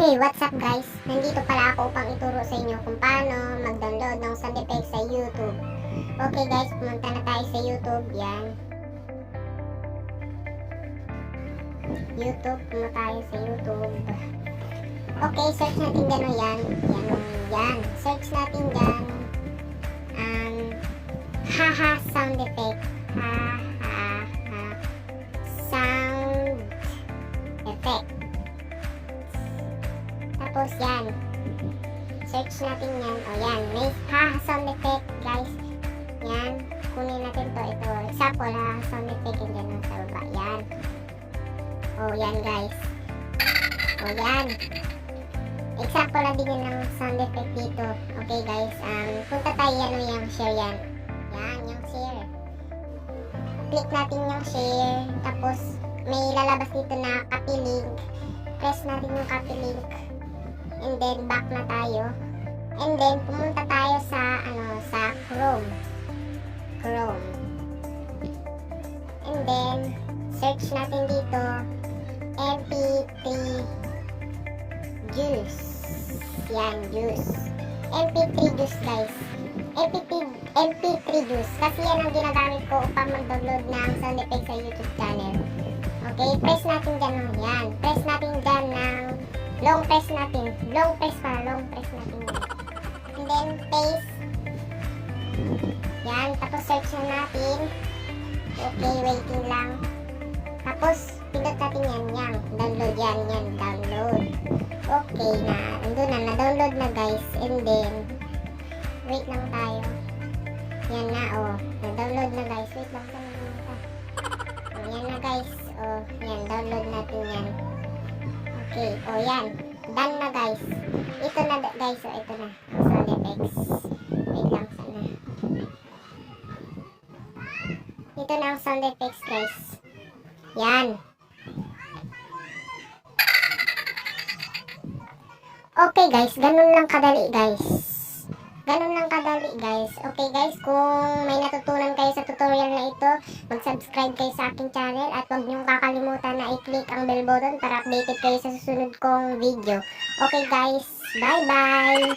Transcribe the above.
Hey, what's up guys? Nandito pala ako upang ituro sa inyo kung paano mag-download ng sound effects sa YouTube. Okay guys, pumunta na tayo sa YouTube. Yan. YouTube, pumunta tayo sa YouTube. Okay, search natin gano'n yan. Yan. Search natin dyan. Haha sound effect. Sound effect. Tapos yan. Search natin yan. O yan. May sound effect guys. Yan. Kunin natin to. Ito. Example sound effect. Yung ganun sa baba. Yan. O yan guys. O yan. Example na din yun ng sound effect dito. Okay guys. Punta tayo yan yung share yan. Yan. Yung share. Click natin yung share. Tapos may lalabas dito na copy link. Press natin yung copy link. And then back na tayo. And then pumunta tayo sa sa Chrome. And then search natin dito MP3 Juice. Yan, Juice. MP3 Juice guys. MP3 Juice. Kasi yan ang ginagamit ko upang mag-download ng sound effects sa YouTube channel. Okay, press natin dyan. Yan. Press natin dyan ng long press natin. Long press natin. And then paste. Yan. Tapos search na natin. Okay, waiting lang. Tapos pindot natin yan. Download yan. Download. Okay na. Ando na. Na-download na guys. And then wait lang tayo. Yan na. Na-download na guys. Wait lang tayo. Yan na guys. Yan. Download natin yan. Okay, yan. Done na guys. Ito na guys, ito na. Sound effects. Wait lang sana. Ito na ang sound effects guys. Yan. Okay guys, ganun lang kadali guys. Okay guys, kung may natutunan kayo sa tutorial na ito, mag-subscribe kayo sa aking channel at huwag niyong kakalimutan na i-click ang bell button para updated kayo sa susunod kong video. Okay guys, bye bye!